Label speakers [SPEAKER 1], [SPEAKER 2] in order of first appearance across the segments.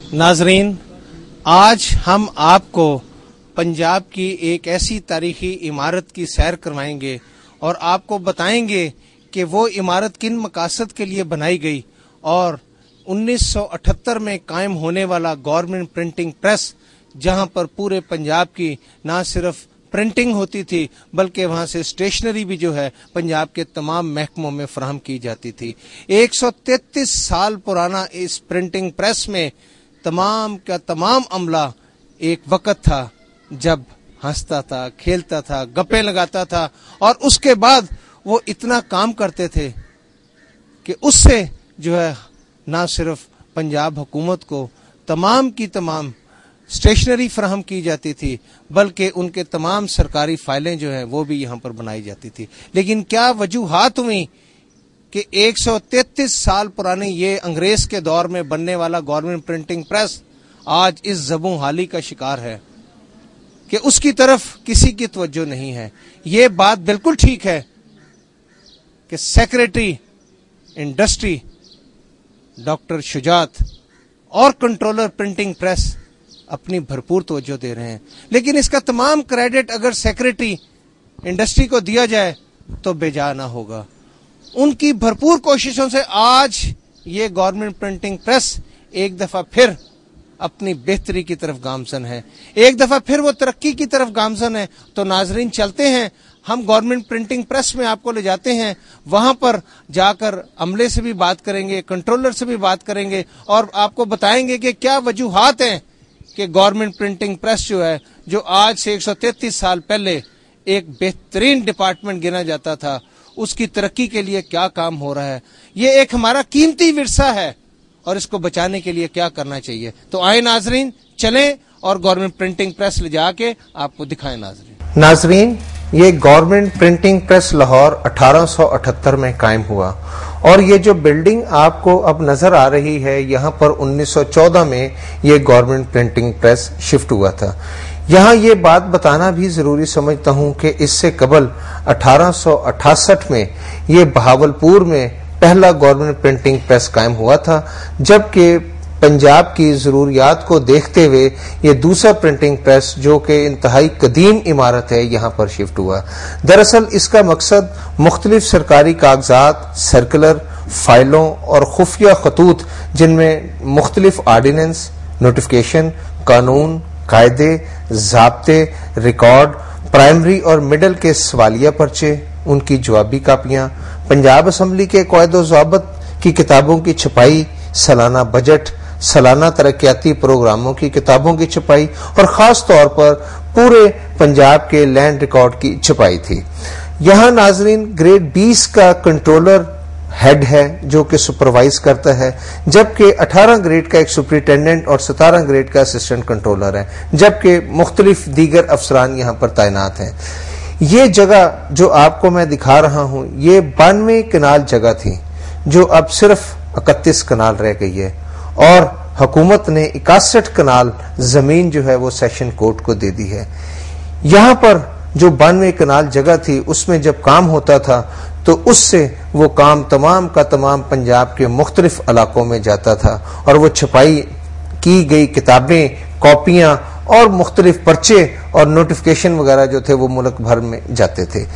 [SPEAKER 1] नाजरीन, आज हम आपको पंजाब की एक ऐसी तारीखी इमारत की सैर करवाएंगे और आपको बताएंगे कि वो इमारत किन मकासद के लिए बनाई गई और 1978 में कायम होने वाला गवर्नमेंट प्रिंटिंग प्रेस, जहां पर पूरे पंजाब की ना सिर्फ प्रिंटिंग होती थी बल्कि वहां से स्टेशनरी भी जो है पंजाब के तमाम महकमों में फराहम की जाती थी। 133 साल पुराना इस प्रिंटिंग प्रेस में तमाम का तमाम अमला एक वक्त था जब हंसता था, खेलता था, गप्पे लगाता था और उसके बाद वो इतना काम करते थे कि उससे जो है ना सिर्फ पंजाब हुकूमत को तमाम की तमाम स्टेशनरी फराहम की जाती थी बल्कि उनके तमाम सरकारी फाइलें जो हैं वो भी यहाँ पर बनाई जाती थी। लेकिन क्या वजूहात हुई कि 133 साल पुराने ये अंग्रेज के दौर में बनने वाला गवर्नमेंट प्रिंटिंग प्रेस आज इस ज़बूं हाली का शिकार है कि उसकी तरफ किसी की तवज्जो नहीं है। ये बात बिल्कुल ठीक है कि सेक्रेटरी इंडस्ट्री डॉक्टर शुजात और कंट्रोलर प्रिंटिंग प्रेस अपनी भरपूर तवज्जो दे रहे हैं, लेकिन इसका तमाम क्रेडिट अगर सेक्रेटरी इंडस्ट्री को दिया जाए तो बेजा ना होगा। उनकी भरपूर कोशिशों से आज ये गवर्नमेंट प्रिंटिंग प्रेस एक दफा फिर अपनी बेहतरी की तरफ गामजन है, एक दफा फिर वो तरक्की की तरफ गामजन है। तो नाजरीन, चलते हैं, हम गवर्नमेंट प्रिंटिंग प्रेस में आपको ले जाते हैं, वहां पर जाकर अमले से भी बात करेंगे, कंट्रोलर से भी बात करेंगे और आपको बताएंगे कि क्या वजूहात हैं कि गवर्नमेंट प्रिंटिंग प्रेस जो है, जो आज से 133 साल पहले एक बेहतरीन डिपार्टमेंट गिना जाता था, उसकी तरक्की के लिए क्या काम हो रहा है। ये एक हमारा कीमती विरसा है और इसको बचाने के लिए क्या करना चाहिए। तो आए नाजरीन, चलें और गवर्नमेंट प्रिंटिंग प्रेस ले जाके आपको दिखाएं। नाजरीन,
[SPEAKER 2] ये गवर्नमेंट प्रिंटिंग प्रेस लाहौर 1878 में कायम हुआ और ये जो बिल्डिंग आपको अब नजर आ रही है, यहाँ पर 1914 में ये गवर्नमेंट प्रिंटिंग प्रेस शिफ्ट हुआ था। यहाँ ये बात बताना भी जरूरी समझता हूँ कि इससे कबल 1868 में ये बहावलपुर में पहला गवर्नमेंट प्रिंटिंग प्रेस कायम हुआ था, जबकि पंजाब की जरूरियात को देखते हुए ये दूसरा प्रिंटिंग प्रेस जो कि इंतहाई कदीम इमारत है यहाँ पर शिफ्ट हुआ। दरअसल इसका मकसद मुख्तलिफ सरकारी कागजात, सर्कुलर, फाइलों और खुफिया खतूत जिनमें मुख्तलिफ आर्डिनेंस, नोटिफिकेशन, कानून, कायदे, ज़ाब्ते, रिकॉर्ड, प्राइमरी और मिडल के सवालिया पर्चे, उनकी जवाबी कापियां, पंजाब असम्बली के क़वायद ज़ाबत की किताबों की छपाई, सालाना बजट, सालाना तरक्याती प्रोग्रामों की किताबों की छपाई और खास तौर पर पूरे पंजाब के लैंड रिकॉर्ड की छपाई थी। यहाँ नाजरीन ग्रेड 20 का कंट्रोलर हेड है जो कि सुपरवाइज करता है, जबकि 18 ग्रेड का एक सुपरिटेंडेंट और 17 ग्रेड का असिस्टेंट कंट्रोलर है, जबकि मुख्तलिफ दीगर अफसरान यहाँ पर तैनात हैं। ये जगह जो आपको मैं दिखा रहा हूँ, ये 92 कनाल जगह थी जो अब सिर्फ 31 कनाल रह गई है और हुकूमत ने 61 कनाल जमीन जो है वो सेशन कोर्ट को दे दी है। यहाँ पर जो 92 कनाल जगह थी उसमें जब काम होता था तो उससे वो काम तमाम का तमाम पंजाब के मुख्तलिफ इलाकों में जाता था और वो छपाई की गई किताबें, कॉपियां और मुख्तलिफ पर्चे और नोटिफिकेशन वगैरह जो थे वो मुल्क भर में जाते थे।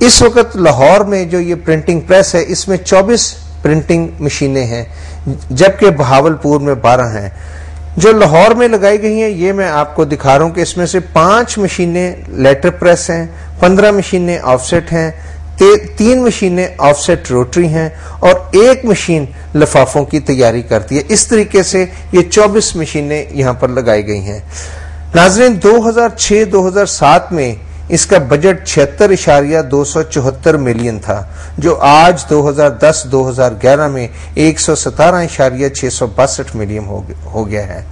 [SPEAKER 2] इस वक्त लाहौर में जो ये प्रिंटिंग प्रेस है इसमें 24 प्रिंटिंग मशीनें हैं, जबकि बहावलपुर में 12 हैं। जो लाहौर में लगाई गई हैं ये मैं आपको दिखा रहा हूं कि इसमें से 5 मशीनें लेटर प्रेस हैं, 15 मशीनें ऑफसेट हैं, 3 मशीनें ऑफसेट रोटरी हैं और 1 मशीन लिफाफों की तैयारी करती है। इस तरीके से ये 24 मशीनें यहां पर लगाई गई हैं। नाज़रीन, 2006-2007 में इसका बजट 76.274 मिलियन था, जो आज 2010-2011 में 117.662 मिलियन हो गया है।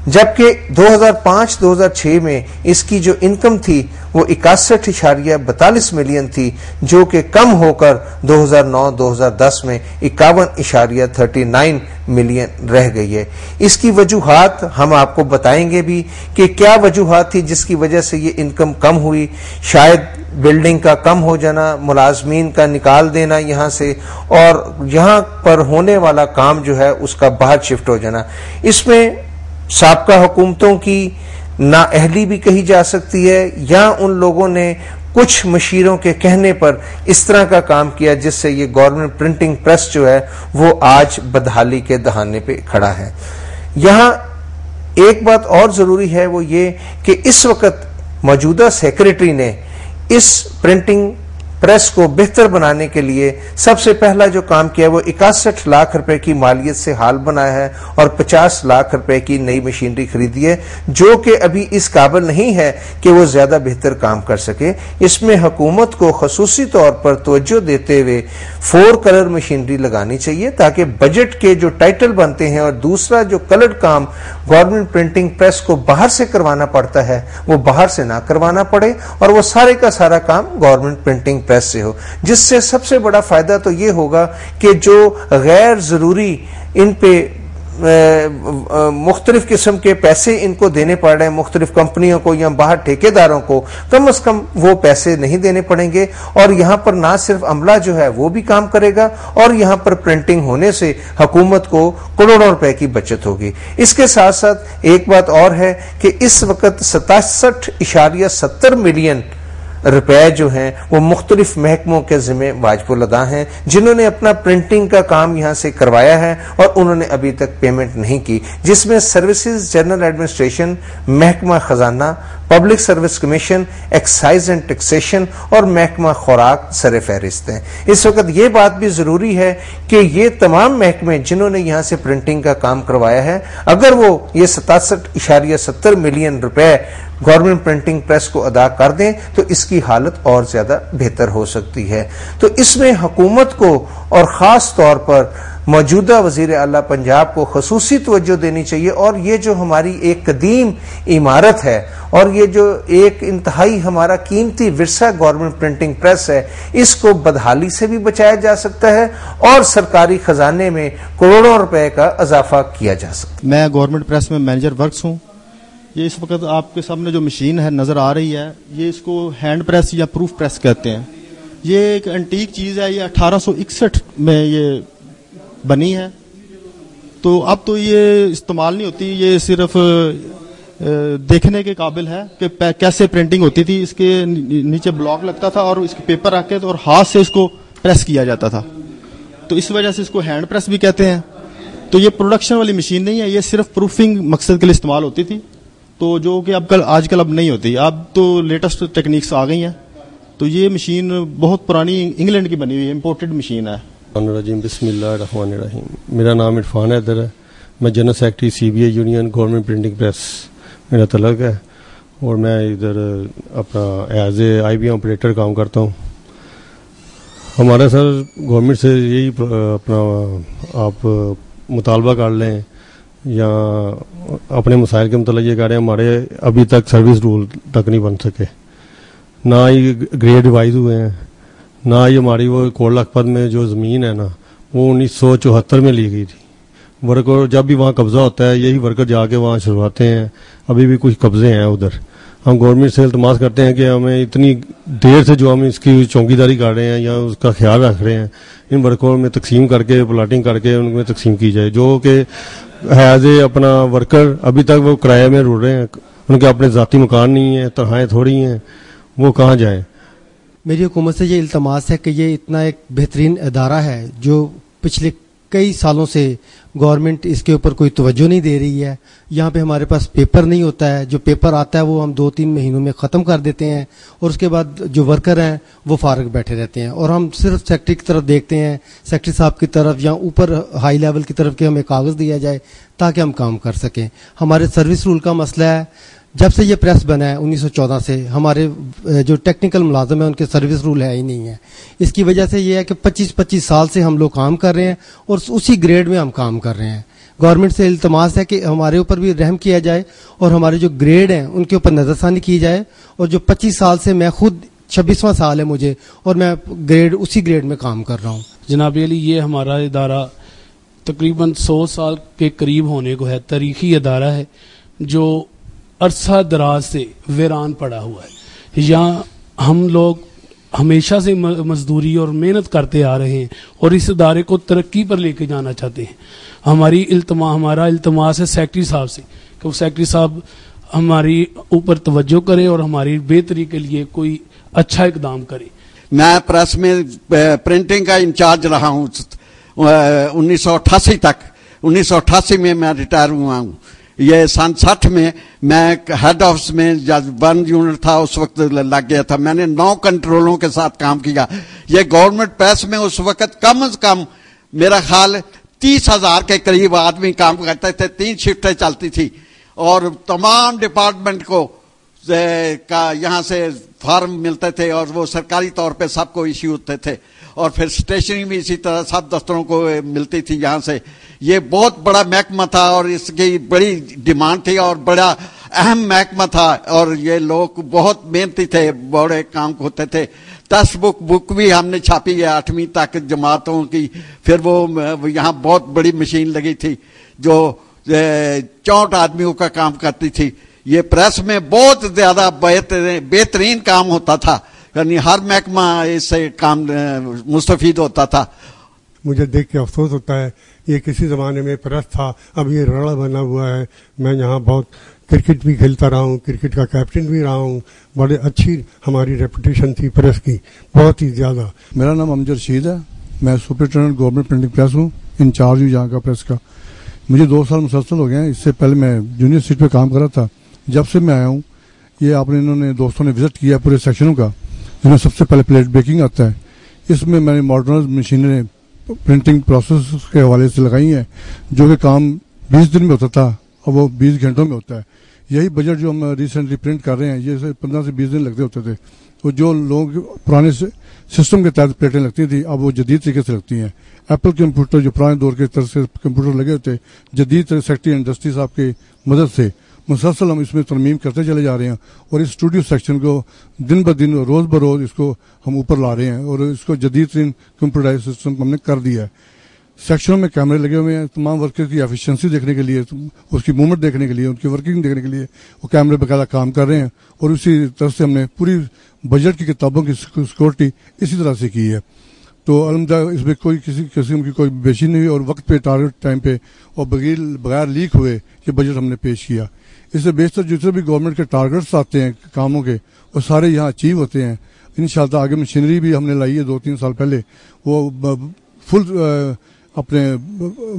[SPEAKER 2] जबकि 2005-2006 में इसकी जो इनकम थी वो 61.42 मिलियन थी, जो कि कम होकर 2009-2010 में 51.39 मिलियन रह गई है। इसकी वजूहात हम आपको बताएंगे भी कि क्या वजूहात थी जिसकी वजह से ये इनकम कम हुई। शायद बिल्डिंग का कम हो जाना, मुलाजमीन का निकाल देना यहाँ से, और यहाँ पर होने वाला काम जो है उसका बाहर शिफ्ट हो जाना। इसमें साबका हुकूमतों की नाअहली भी कही जा सकती है, या उन लोगों ने कुछ मशीरों के कहने पर इस तरह का काम किया जिससे ये गवर्नमेंट प्रिंटिंग प्रेस जो है वो आज बदहाली के दहाने पे खड़ा है। यहाँ एक बात और जरूरी है, वो ये कि इस वक्त मौजूदा सेक्रेटरी ने इस प्रिंटिंग प्रेस को बेहतर बनाने के लिए सबसे पहला जो काम किया वो 61 लाख रुपए की मालियत से हाल बनाया है और 50 लाख रुपए की नई मशीनरी खरीदी है, जो कि अभी इस काबिल नहीं है कि वो ज्यादा बेहतर काम कर सके। इसमें हुकूमत को खसूसी तौर पर तवज्जो देते हुए 4 कलर मशीनरी लगानी चाहिए ताकि बजट के जो टाइटल बनते हैं और दूसरा जो कलर्ड काम गवर्नमेंट प्रिंटिंग प्रेस को बाहर से करवाना पड़ता है वो बाहर से ना करवाना पड़े और वो सारे का सारा काम गवर्नमेंट प्रिंटिंग प्रेस से हो, जिससे सबसे बड़ा फायदा तो ये होगा कि जो गैर जरूरी इन पे मुख्तलिफ किस्म के पैसे इनको देने पड़ रहे हैं मुख्तलिफ कंपनियों को या बाहर ठेकेदारों को, कम से कम वो पैसे नहीं देने पड़ेंगे और यहाँ पर ना सिर्फ अमला जो है वो भी काम करेगा और यहाँ पर प्रिंटिंग होने से हुकूमत को करोड़ों रुपए की बचत होगी। इसके साथ साथ एक बात और है कि इस वक्त 67.70 मिलियन रुपए जो हैं वो मुख्तलिफ महकमों के जिम्मे वाजिबुल अदा हैं, जिन्होंने अपना प्रिंटिंग का काम यहाँ से करवाया है और उन्होंने अभी तक पेमेंट नहीं की, जिसमें सर्विसेज जनरल एडमिनिस्ट्रेशन, महकमा खजाना, public service commission, excise and taxation और महकमा खुराक सर फहरिस्त हैं। इस वक्त ये बात भी जरूरी है कि ये तमाम महकमे जिन्होंने यहाँ से प्रिंटिंग का काम करवाया है, अगर वो ये 67.70 मिलियन रुपए गवर्नमेंट प्रिंटिंग प्रेस को अदा कर दें तो इसकी हालत और ज्यादा बेहतर हो सकती है। तो इसमें हुकूमत को और खास तौर पर मौजूदा वजीर आला पंजाब को खसूसी तवज्जो देनी चाहिए और ये जो हमारी एक कदीम इमारत है और ये जो एक इंतहाई हमारा कीमती विरसा गवर्नमेंट प्रिंटिंग प्रेस है, इसको बदहाली से भी बचाया जा सकता है और सरकारी खजाने में करोड़ों रुपए का इजाफा किया जा सकता है।
[SPEAKER 3] मैं गवर्नमेंट प्रेस में मैनेजर वर्क्स हूँ। ये इस वक्त आपके सामने जो मशीन है नजर आ रही है, ये इसको हैंड प्रेस या प्रूफ प्रेस कहते हैं। ये एक एंटीक चीज है, ये 1861 में ये बनी है, तो अब तो ये इस्तेमाल नहीं होती, ये सिर्फ देखने के काबिल है कि कैसे प्रिंटिंग होती थी। इसके नीचे ब्लॉक लगता था और इसके पेपर रखे थे और हाथ से इसको प्रेस किया जाता था, तो इस वजह से इसको हैंड प्रेस भी कहते हैं। तो ये प्रोडक्शन वाली मशीन नहीं है, ये सिर्फ प्रूफिंग मकसद के लिए इस्तेमाल होती थी, तो जो कि आजकल अब नहीं होती, अब तो लेटेस्ट टेक्निक्स आ गई हैं। तो ये मशीन बहुत पुरानी इंग्लैंड की बनी हुई है, इम्पोर्टेड मशीन है।
[SPEAKER 4] बिस्मिल्लाहिर्रहमानिर्रहीम। मेरा नाम इरफान हैदर है, मैं general secretary CBI union government printing press मेरा तलक है और मैं इधर अपना एज ए IBM ऑपरेटर काम करता हूँ। हमारा सर गवर्नमेंट से यही अपना आप मुतालबा कर लें या अपने मसाइल के मतलब ये कह रहे हैं, हमारे अभी तक सर्विस रूल तक नहीं बन सके, ना ही ग्रेड रिवाइज हुए हैं, ना ही हमारी वो कोट लखपत में जो ज़मीन है ना वो 1974 में ली गई थी। वर्कर जब भी वहाँ कब्जा होता है यही वर्कर जाके वहाँ छुड़वाते हैं, अभी भी कुछ कब्जे हैं उधर। हम गवर्नमेंट से इल्तमास करते हैं कि हमें इतनी देर से जो हम इसकी चौकीदारी कर रहे हैं या उसका ख्याल रख रहे हैं, इन वर्करों में तकसीम करके प्लाटिंग करके उनमें तकसीम की जाए। जो कि एज ए अपना वर्कर अभी तक वो किराए में रुल रहे हैं, उनके अपने ज़ाती मकान नहीं है, तनख्वाहें थोड़ी हैं, वो कहाँ जाएं।
[SPEAKER 5] मेरी हुकूमत से ये इल्तमास है कि ये इतना एक बेहतरीन अदारा है जो पिछले कई सालों से गवर्नमेंट इसके ऊपर कोई तवज्जो नहीं दे रही है। यहाँ पे हमारे पास पेपर नहीं होता है, जो पेपर आता है वो हम 2-3 महीनों में ख़त्म कर देते हैं और उसके बाद जो वर्कर हैं वो फारग बैठे रहते हैं और हम सिर्फ सेक्रेटरी की तरफ देखते हैं, सेक्रेटरी साहब की तरफ या ऊपर हाई लेवल की तरफ कि हमें कागज़ दिया जाए ताकि हम काम कर सकें। हमारे सर्विस रूल का मसला है, जब से ये प्रेस बना है 1914 से, हमारे जो टेक्निकल मुलाजम है उनके सर्विस रूल है ही नहीं है। इसकी वजह से ये है कि 25-25 साल से हम लोग काम कर रहे हैं और उसी ग्रेड में हम काम कर रहे हैं। गवर्नमेंट से इल्तमास है कि हमारे ऊपर भी रहम किया जाए और हमारे जो ग्रेड हैं उनके ऊपर नज़रसानी की जाए। और जो 25 साल से, मैं खुद 26वां साल है मुझे, और मैं उसी ग्रेड में काम कर रहा हूँ।
[SPEAKER 6] जनाब अली, ये हमारा इदारा तकरीबन 100 साल के करीब होने को है, तारीखी इदारा है जो अरसा दराज से वीरान पड़ा हुआ है। यहाँ हम लोग हमेशा से मजदूरी और मेहनत करते आ रहे हैं और इस इदारे को तरक्की पर लेके जाना चाहते हैं। हमारा इल्तमास है सेक्रेटरी साहब से कि वो सेक्रेटरी साहब हमारी ऊपर तवज्जो करे और हमारी बेहतरी के लिए कोई अच्छा इकदाम करे।
[SPEAKER 7] मैं प्रेस में प्रिंटिंग का इंचार्ज रहा हूँ 1988 तक। 1988 में मैं रिटायर हुआ हूँ। ये सन 60 में मैं हेड ऑफिस में जब 1 यूनिट था उस वक्त लग गया था। मैंने 9 कंट्रोलों के साथ काम किया। ये गवर्नमेंट प्रेस में उस वक्त कम से कम मेरा ख्याल 30,000 के करीब आदमी काम करते थे। 3 शिफ्टें चलती थी और तमाम डिपार्टमेंट को का यहाँ से फॉर्म मिलते थे और वो सरकारी तौर पे सबको इश्यू होते थे। और फिर स्टेशनरी भी इसी तरह सब दफ्तरों को मिलती थी यहाँ से। ये बहुत बड़ा महकमा था और इसकी बड़ी डिमांड थी और बड़ा अहम महकमा था और ये लोग बहुत मेहनती थे, बड़े काम होते थे। 10 बुक भी हमने छापी है 8वीं तक जमातों की। फिर वो यहाँ बहुत बड़ी मशीन लगी थी जो 64 आदमियों का काम करती थी। ये प्रेस में बहुत ज्यादा बेहतरीन काम होता था, यानी हर महकमा इससे काम मुस्तफीद होता था।
[SPEAKER 8] मुझे देख के अफसोस होता है, ये किसी ज़माने में प्रेस था, अब ये रड़ा बना हुआ है। मैं यहाँ बहुत क्रिकेट भी खेलता रहा हूँ, क्रिकेट का कैप्टन भी रहा हूँ। बड़े अच्छी हमारी रेपुटेशन थी प्रेस की, बहुत ही ज़्यादा।
[SPEAKER 9] मेरा नाम अमजद रशीद है, मैं सुपरिटेंडेंट गवर्नमेंट प्रिंटिंग प्रेस हूँ, इंचार्ज हूँ यहाँ का प्रेस का। मुझे 2 साल मुसलसल हो गए हैं। इससे पहले मैं जूनियर सीट पे काम कर रहा था। जब से मैं आया हूँ, ये आपने इन्होंने दोस्तों ने विजिट किया पूरे सेक्शनों का, जिसमें सबसे पहले प्लेट बेकिंग आता है। इसमें मैंने मॉडर्नाइज्ड मशीनें प्रिंटिंग प्रोसेस के हवाले से लगाई हैं, जो कि काम 20 दिन में होता था और वो 20 घंटों में होता है। यही बजट जो हम रिसेंटली प्रिंट कर रहे हैं, ये 15 से 20 दिन लगते होते थे। तो जो लोग पुराने सिस्टम के तहत प्लेटें लगती थी, अब वो जदीद तरीके से लगती हैं। एप्पल कंप्यूटर जो पुराने दौर के तरह से कंप्यूटर लगे होते, जदीद सेक्रेटरी इंडस्ट्री साहब की मदद से मुसलसल हम इसमें तरमीम करते चले जा रहे हैं और इस स्टूडियो सेक्शन को दिन ब दिन, रोज़ ब रोज़ इसको हम ऊपर ला रहे हैं और इसको जदीद तरीन कंप्यूटराइज सिस्टम हमने कर दिया है। सेक्शनों में कैमरे लगे हुए हैं, तमाम वर्कर की एफिशिएंसी देखने के लिए, उसकी मूवमेंट देखने के लिए, उनकी वर्किंग देखने के लिए वो कैमरे बाकायदा काम कर रहे हैं। और उसी तरह से हमने पूरी बजट की किताबों की सिक्योरिटी इसी तरह से की है। तो अलहमदुलिल्लाह इसमें कोई किसी किस्म की कोई बेची नहीं हुई और वक्त पे, टारगेट टाइम पे और बगैर लीक हुए ये बजट हमने पेश किया। इससे बेशतर जितने भी गवर्नमेंट के टारगेट्स आते हैं कामों के, वो सारे यहाँ अचीव होते हैं इंशाअल्लाह। आगे मशीनरी भी हमने लाई है 2-3 साल पहले, वो फुल अपने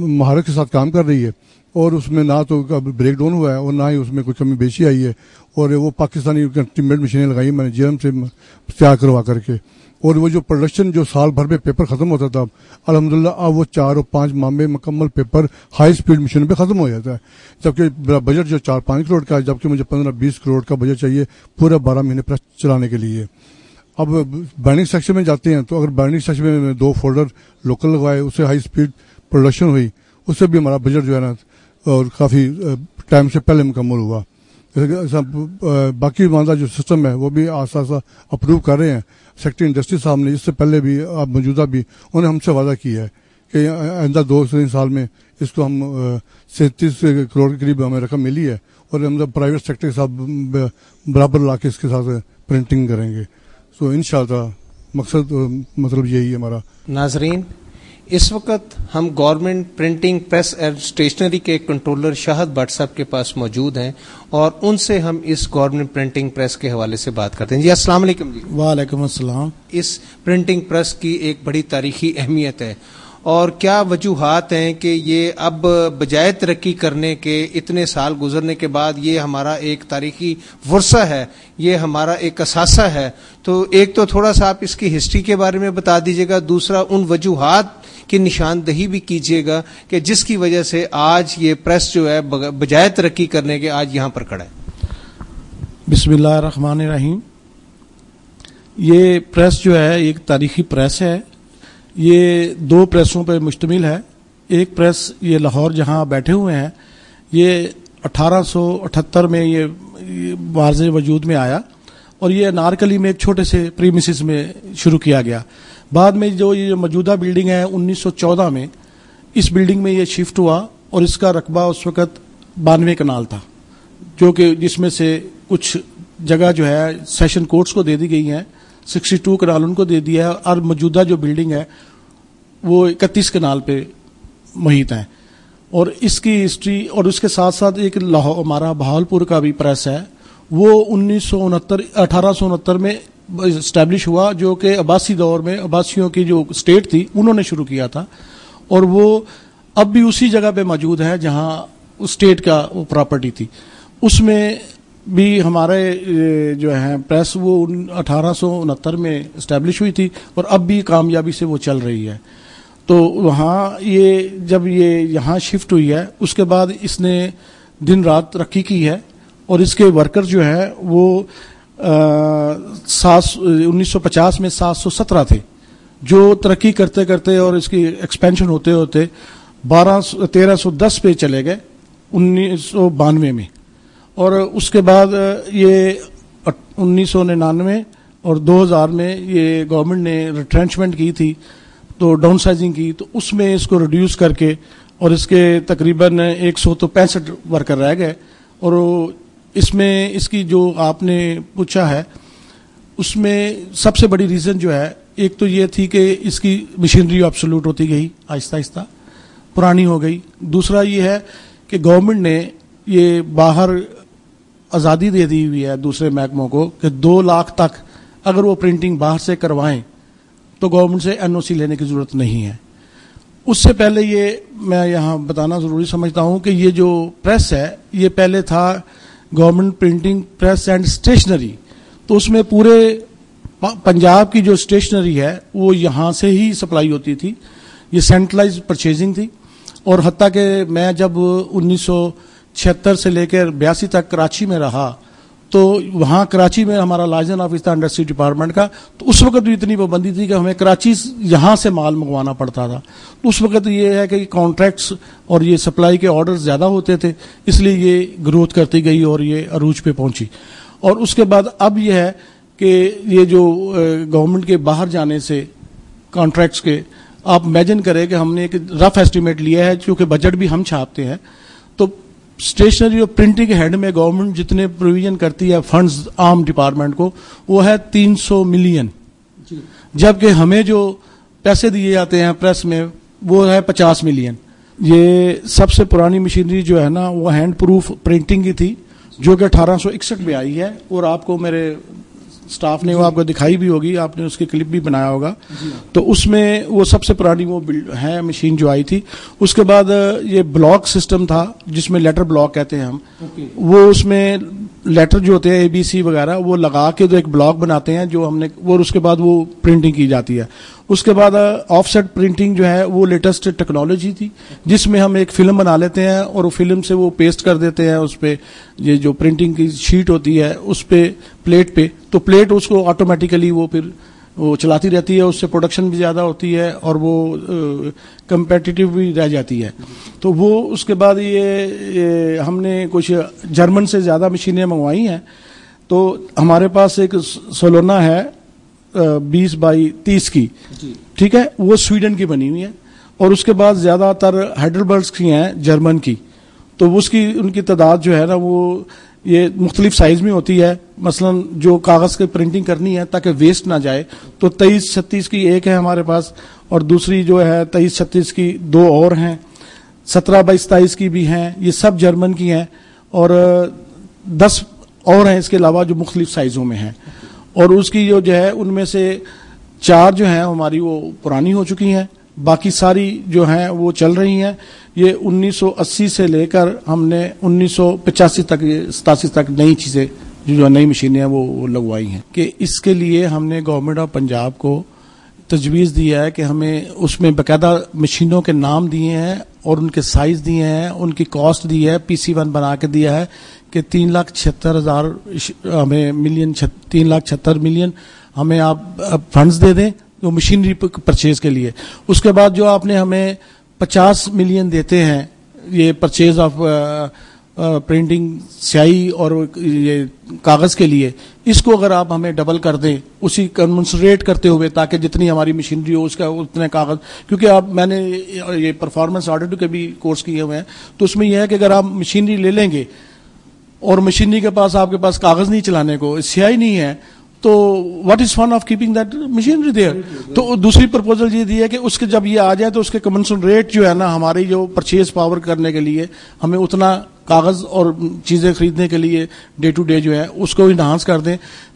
[SPEAKER 9] महारत के साथ काम कर रही है और उसमें ना तो ब्रेक डाउन हुआ है और ना ही उसमें कोई कमी बेशी आई है। और वो पाकिस्तानी टीममेट मशीनें लगाई मैंने जेएम से तैयार करवा करके। और वो जो प्रोडक्शन जो साल भर में पेपर खत्म होता था, अल्हम्दुलिल्लाह अब वो 4 और 5 माह में मुकम्मल पेपर हाई स्पीड मशीन पे खत्म हो जाता है। जबकि बजट जो 4-5 करोड़ का है, जबकि मुझे 15-20 करोड़ का बजट चाहिए पूरा 12 महीने प्रेस चलाने के लिए। अब बाइंडिंग सेक्शन में जाते हैं तो अगर बाइंडिंग सेक्शन में 2 फोल्डर लोकल लगवाए, उससे हाई स्पीड प्रोडक्शन हुई, उससे भी हमारा बजट जो है ना और काफ़ी टाइम से पहले मुकम्मल हुआ। बाकी मामला जो सिस्टम है वो भी आस्ता आस्ता अप्रूव कर रहे हैं। सेक्रेटरी इंडस्ट्री साहब ने इससे पहले भी, अब मौजूदा भी, उन्होंने हमसे वादा किया है कि आइंदा 2-3 साल में इसको हम 37 करोड़ के करीब हमें रकम मिली है और हम प्राइवेट सेक्टर के साथ बराबर ला के इसके साथ प्रिंटिंग करेंगे। तो इंशाअल्लाह मकसद मतलब यही है हमारा।
[SPEAKER 1] नाजरीन, इस वक्त हम government printing press and stationery के कंट्रोलर शाहद भट्ट साहब के पास मौजूद हैं और उनसे हम इस गवर्नमेंट प्रिंटिंग प्रेस के हवाले से बात करते हैं। जी अस्सलाम वालेकुम। जी
[SPEAKER 10] वालेकुम अस्सलाम।
[SPEAKER 1] इस प्रिंटिंग प्रेस की एक बड़ी तारीखी अहमियत है और क्या वजूहात हैं कि ये अब बजाय तरक्की करने के इतने साल गुजरने के बाद ये हमारा एक तारीखी वर्सा है, ये हमारा एक असासा है। तो एक तो थोड़ा सा आप इसकी हिस्ट्री के बारे में बता दीजिएगा, दूसरा उन वजूहात की निशानदही भी कीजिएगा कि जिसकी वजह से आज ये प्रेस जो है बजाय तरक्की करने के आज यहाँ पर खड़ा है।
[SPEAKER 10] बिस्मिल्लाहिर्रहमानिर्रहीम। ये प्रेस जो है एक तारीखी प्रेस है। ये 2 प्रेसों पर मुश्तमिल है। एक प्रेस ये लाहौर जहां बैठे हुए हैं, ये 1878 में ये वारजे वजूद में आया और ये अनारकली में एक छोटे से प्रीमिसिस में शुरू किया गया। बाद में जो ये मौजूदा बिल्डिंग है 1914 में इस बिल्डिंग में ये शिफ्ट हुआ और इसका रकबा उस वक़्त 92 कनाल था, जो कि जिसमें से कुछ जगह जो है सेशन कोर्ट्स को दे दी गई हैं, 62 कनाल उनको दे दिया है और मौजूदा जो बिल्डिंग है वो 31 कनाल पे मुहित है। और इसकी हिस्ट्री और उसके साथ साथ एक लाहौर हमारा बहावलपुर का भी प्रेस है, वो 1869 में इस्टेब्लिश हुआ, जो कि अब्बासी दौर में अब्बासियों की जो स्टेट थी उन्होंने शुरू किया था और वो अब भी उसी जगह पे मौजूद है जहां उस स्टेट का वो प्रॉपर्टी थी। उसमें भी हमारे जो है प्रेस वो 1869 में इस्टेब्लिश हुई थी और अब भी कामयाबी से वो चल रही है। तो वहाँ ये जब ये यहाँ शिफ्ट हुई है उसके बाद इसने दिन रात तरक्की की है और इसके वर्कर जो है वो 1950 में 717 थे, जो तरक्की करते करते और इसकी एक्सपेंशन होते होते 1310 पे चले गए 1992 में। और उसके बाद ये 1999 और 2000 में ये गवर्नमेंट ने रिट्रेंचमेंट की थी, तो डाउन साइजिंग की, तो उसमें इसको रिड्यूस करके और इसके तकरीबन 165 वर्कर रह गए। और इसमें इसकी जो आपने पूछा है उसमें सबसे बड़ी रीज़न जो है, एक तो ये थी कि इसकी मशीनरी ऑब्सोल्यूट होती गई, आहिस्ता आहिस्ता पुरानी हो गई। दूसरा ये है कि गवर्नमेंट ने ये बाहर आज़ादी दे दी हुई है दूसरे महकमों को कि 2 लाख तक अगर वो प्रिंटिंग बाहर से करवाएं तो गवर्नमेंट से एनओसी लेने की ज़रूरत नहीं है। उससे पहले ये मैं यहाँ बताना ज़रूरी समझता हूँ कि ये जो प्रेस है ये पहले था government printing press and stationery, तो उसमें पूरे पंजाब की जो स्टेशनरी है वो यहाँ से ही सप्लाई होती थी। ये सेंट्रलाइज परचेजिंग थी और हत्ता कि मैं जब 1976 से लेकर 82 तक कराची में रहा तो वहाँ कराची में हमारा लाइसेंस ऑफिस था इंडस्ट्री डिपार्टमेंट का, तो उस वक्त भी इतनी पाबंदी थी कि हमें कराची यहाँ से माल मंगवाना पड़ता था। तो उस वक्त ये है कि कॉन्ट्रैक्ट्स और ये सप्लाई के ऑर्डर्स ज़्यादा होते थे, इसलिए ये ग्रोथ करती गई और ये अरूज पे पहुंची। और उसके बाद अब ये है कि ये जो गवर्नमेंट के बाहर जाने से कॉन्ट्रैक्ट्स के, आप इमेजिन करें कि हमने एक रफ एस्टिमेट लिया है, क्योंकि बजट भी हम छापते हैं, तो स्टेशनरी और प्रिंटिंग हेड में गवर्नमेंट जितने प्रोविजन करती है फंड्स आम डिपार्टमेंट को वो है 300 मिलियन, जबकि हमें जो पैसे दिए जाते हैं प्रेस में वो है 50 मिलियन। ये सबसे पुरानी मशीनरी जो है ना वो हैंड प्रूफ प्रिंटिंग की थी, जो कि 1861 में आई है और आपको मेरे स्टाफ ने वो आपको दिखाई भी होगी, आपने उसकी क्लिप भी बनाया होगा। तो उसमें वो सबसे पुरानी वो है मशीन जो आई थी। उसके बाद ये ब्लॉक सिस्टम था जिसमें लेटर ब्लॉक कहते हैं हम, वो उसमें लेटर जो होते हैं ABC वगैरह वो लगा के जो एक ब्लॉक बनाते हैं जो हमने वो, उसके बाद वो प्रिंटिंग की जाती है। उसके बाद ऑफसेट प्रिंटिंग जो है वो लेटेस्ट टेक्नोलॉजी थी, जिसमें हम एक फिल्म बना लेते हैं और वो फिल्म से वो पेस्ट कर देते हैं उस पे, ये जो प्रिंटिंग की शीट होती है उस पे प्लेट पे, तो प्लेट उसको ऑटोमेटिकली वो फिर वो चलाती रहती है, उससे प्रोडक्शन भी ज़्यादा होती है और वो कंपेटिटिव भी रह जाती है। तो वो उसके बाद ये हमने कुछ जर्मन से ज़्यादा मशीनें मंगवाई हैं। तो हमारे पास एक सोलोना है 20 बाई 30 की, ठीक है, वो स्वीडन की बनी हुई है। और उसके बाद ज़्यादातर हाइडलबर्ग्स की हैं जर्मन की, तो उसकी उनकी तादाद जो है ना वो ये मुख्तलिफ साइज में होती है। मसलन जो कागज़ की प्रिंटिंग करनी है ताकि वेस्ट ना जाए, तो 23-36 की एक है हमारे पास और दूसरी जो है 23-36 की 2 और हैं, 17 बाई 27 की भी हैं, ये सब जर्मन की हैं और 10 और हैं इसके अलावा जो मुख्तलिफ साइज़ों में हैं। और उसकी जो है उनमें से 4 जो हैं हमारी वो पुरानी हो चुकी हैं, बाकी सारी जो हैं वो चल रही हैं। ये 1980 से लेकर हमने 1985 तक 87 तक नई चीज़ें जो नई मशीनें हैं वो लगवाई हैं। कि इसके लिए हमने गवर्नमेंट ऑफ पंजाब को तजवीज़ दिया है कि हमें उसमें बाकायदा मशीनों के नाम दिए हैं और उनके साइज़ दिए हैं, उनकी कॉस्ट दी है, PC1 बना के दिया है کہ 3,76,000 ہمیں ملین 3,76 ملین ہمیں آپ فنڈز دے دیں جو مشینری پرچیز کے لیے. اس کے بعد جو آپ نے ہمیں 50 ملین دیتے ہیں یہ پرچیز آف پرنٹنگ سیاہی اور یہ کاغذ کے لیے, اس کو اگر آپ ہمیں ڈبل کر دیں اسی کنسنٹریٹ کرتے ہوئے, تاکہ جتنی ہماری مشینری ہو اس کا اتنے کاغذ, کیونکہ آپ میں نے یہ پرفارمنس آڈٹ کے بھی کورس کیے ہوئے ہیں, تو اس میں یہ ہے کہ اگر آپ مشینری لے لیں گے اور مشینری کے پاس آپ کے پاس کاغذ نہیں چلانے کو, سیاہی نہیں ہے, تو what is fun of keeping that machinery there. تو دوسری پرپوزل یہ دی ہے کہ اس کے جب یہ آ جائے تو اس کے کمنسن ریٹ جو ہے نا ہماری جو پرچیز پاور کرنے کے لیے ہمیں اتنا کاغذ اور چیزیں خریدنے کے لیے ڈے ٹو ڈے جو ہے اس کو انہانس کر دیں.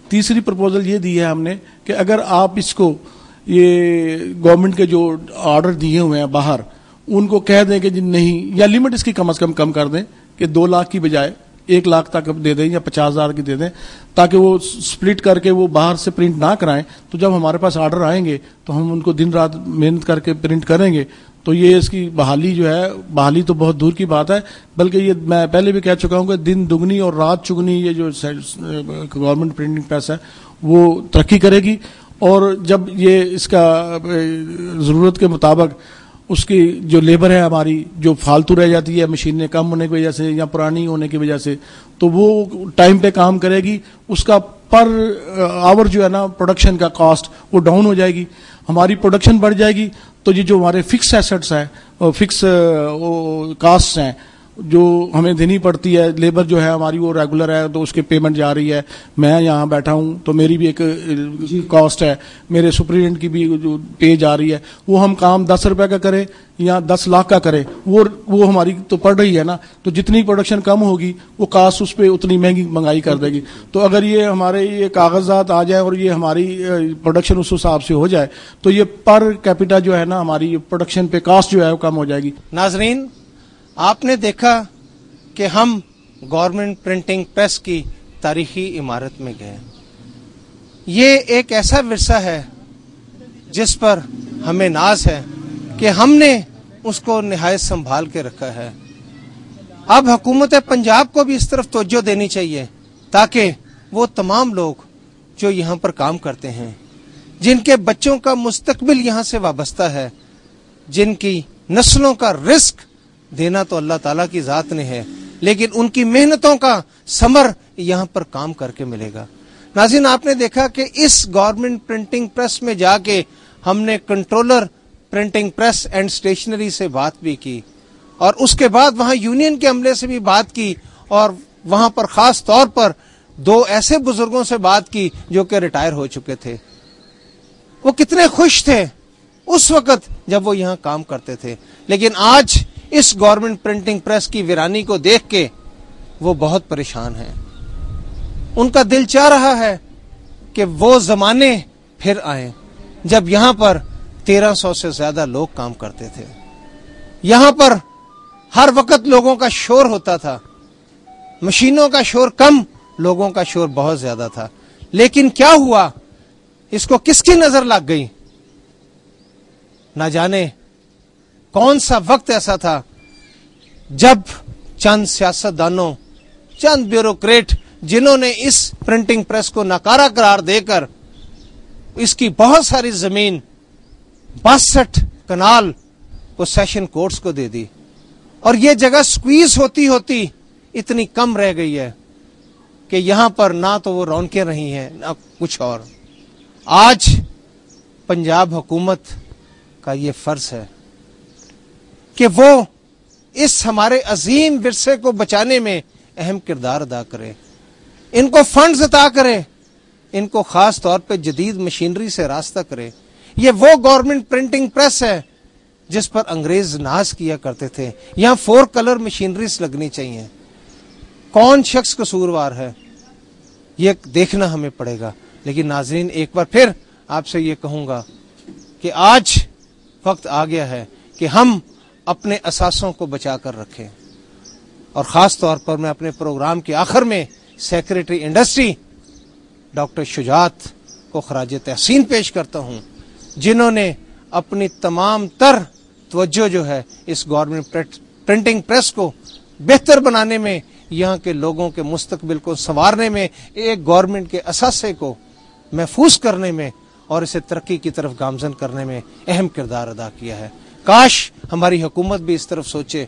[SPEAKER 10] تیسری پرپوزل یہ دی ہے ہم نے کہ اگر آپ اس کو یہ گورنمنٹ کے جو آرڈر دیے ہوئے ہیں باہر ان کو کہہ دیں کہ جی نہیں, یا لمٹ اس کی کم از کم کر دیں کہ 2 لاکھ کی بجائے 1 لاکھ تک دے دیں یا 50,000 کی دے دیں, تاکہ وہ سپلٹ کر کے وہ باہر سے پرنٹ نہ کرائیں. تو جب ہمارے پاس آرڈر آئیں گے تو ہم ان کو دن رات محنت کر کے پرنٹ کریں گے. تو یہ اس کی بحالی جو ہے, بحالی تو بہت دور کی بات ہے, بلکہ یہ میں پہلے بھی کہہ چکا ہوں کہ دن دگنی اور رات چگنی یہ جو گورنمنٹ پرنٹنگ پریس ہے وہ ترقی کرے گی. اور جب یہ اس کا ضرورت کے مطابق اس کی جو لیبر ہے ہماری جو فالتو رہ جاتی ہے مشینیں کم ہونے کی وجہ سے یا پرانی ہونے کی وجہ سے, تو وہ ٹائم پہ کام کرے گی, اس کا پر آور جو ہے نا پروڈکشن کا کاسٹ وہ ڈاؤن ہو جائے گی, ہماری پروڈکشن بڑھ جائے گی. تو یہ جو ہمارے فکس ایسٹس ہیں, فکس کاسٹ ہیں جو ہمیں دینی پڑتی ہے, لیبر جو ہے ہماری وہ ریگولر ہے تو اس کے پیمنٹ جا رہی ہے, میں یہاں بیٹھا ہوں تو میری بھی ایک کاسٹ ہے, میرے سپرینٹینڈنٹ کی بھی جو پے جا رہی ہے, وہ ہم کام 10 روپے کا کریں یا 10 لاکھ کا کریں وہ ہماری تو پڑ رہی ہے نا. تو جتنی پروڈکشن کم ہوگی وہ کاسٹ اس پہ اتنی مہنگی منگائی کر دے گی. تو اگر یہ ہمارے یہ کاغذات آ جائیں اور یہ ہماری پروڈکشن اس حساب سے ہو جائے تو یہ پر کیپیٹا جو ہے نا ہماری پروڈکشن پہ کاسٹ جو ہے وہ کم ہو جائے گی.
[SPEAKER 1] ناظرین, آپ نے دیکھا کہ ہم گورنمنٹ پرنٹنگ پریس کی تاریخی عمارت میں گئے. یہ ایک ایسا ورثہ ہے جس پر ہمیں ناز ہے کہ ہم نے اس کو نہایت سنبھال کے رکھا ہے. اب حکومت پنجاب کو بھی اس طرف توجہ دینی چاہیے تاکہ وہ تمام لوگ جو یہاں پر کام کرتے ہیں, جن کے بچوں کا مستقبل یہاں سے وابستہ ہے, جن کی نسلوں کا رزق دینا تو اللہ تعالیٰ کی ذات نے ہے, لیکن ان کی محنتوں کا ثمر یہاں پر کام کر کے ملے گا. ناظرین, آپ نے دیکھا کہ اس گورنمنٹ پرنٹنگ پریس میں جا کے ہم نے controller printing press and stationery سے بات بھی کی, اور اس کے بعد وہاں یونین کے عملے سے بھی بات کی, اور وہاں پر خاص طور پر 2 ایسے بزرگوں سے بات کی جو کہ ریٹائر ہو چکے تھے. وہ کتنے خوش تھے اس وقت جب وہ یہاں کام کرتے تھے, لیکن آج اس گورنمنٹ پرنٹنگ پریس کی ویرانی کو دیکھ کے وہ بہت پریشان ہیں. ان کا دل چاہ رہا ہے کہ وہ زمانے پھر آئیں جب یہاں پر 1300 سے زیادہ لوگ کام کرتے تھے. یہاں پر ہر وقت لوگوں کا شور ہوتا تھا, مشینوں کا شور کم, لوگوں کا شور بہت زیادہ تھا. لیکن کیا ہوا, اس کو کس کی نظر لگ گئی؟ نہ جانے کون سا وقت ایسا تھا جب چند سیاستدانوں, چند بیوروکریٹ, جنہوں نے اس پرنٹنگ پریس کو ناکارہ قرار دے کر اس کی بہت ساری زمین 62 کنال کو سیشن کورٹس کو دے دی, اور یہ جگہ سکویز ہوتی ہوتی اتنی کم رہ گئی ہے کہ یہاں پر نہ تو وہ رونقیں رہی ہیں نہ کچھ اور. آج پنجاب حکومت کا یہ فرض ہے کہ وہ اس ہمارے عظیم ورثے کو بچانے میں اہم کردار ادا کرے, ان کو فنڈز عطا کرے, ان کو خاص طور پہ جدید مشینری سے راستہ کرے. یہ وہ گورنمنٹ پرنٹنگ پریس ہے جس پر انگریز ناز کیا کرتے تھے. یہاں 4 کلر مشینریز لگنی چاہیے. کون شخص قصوروار ہے یہ دیکھنا ہمیں پڑے گا. لیکن ناظرین, ایک بار پھر آپ سے یہ کہوں گا کہ آج وقت آ گیا ہے کہ ہم اپنے اثاثوں کو بچا کر رکھیں, اور خاص طور پر میں اپنے پروگرام کے آخر میں سیکریٹری انڈسٹری ڈاکٹر شجاعت کو خراج تحسین پیش کرتا ہوں, جنہوں نے اپنی تمام تر توجہ جو ہے اس گورنمنٹ پرنٹنگ پریس کو بہتر بنانے میں यहाँ के लोगों के मुस्तकबिल को संवारने में, एक गवर्नमेंट के असासे को महफूज करने में और इसे तरक्की की तरफ गामजन करने में अहम किरदार अदा किया है। काश हमारी हुकूमत भी इस तरफ सोचे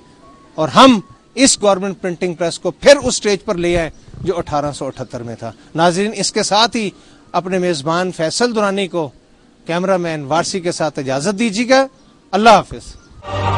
[SPEAKER 1] और हम इस गवर्नमेंट प्रिंटिंग प्रेस को फिर उस स्टेज पर ले आए जो 1878 में था। नाज़रीन, इसके साथ ही अपने मेज़बान फैसल दुरानी को कैमरामैन वारसी के साथ इजाज़त दीजिएगा। अल्लाह हाफिज़।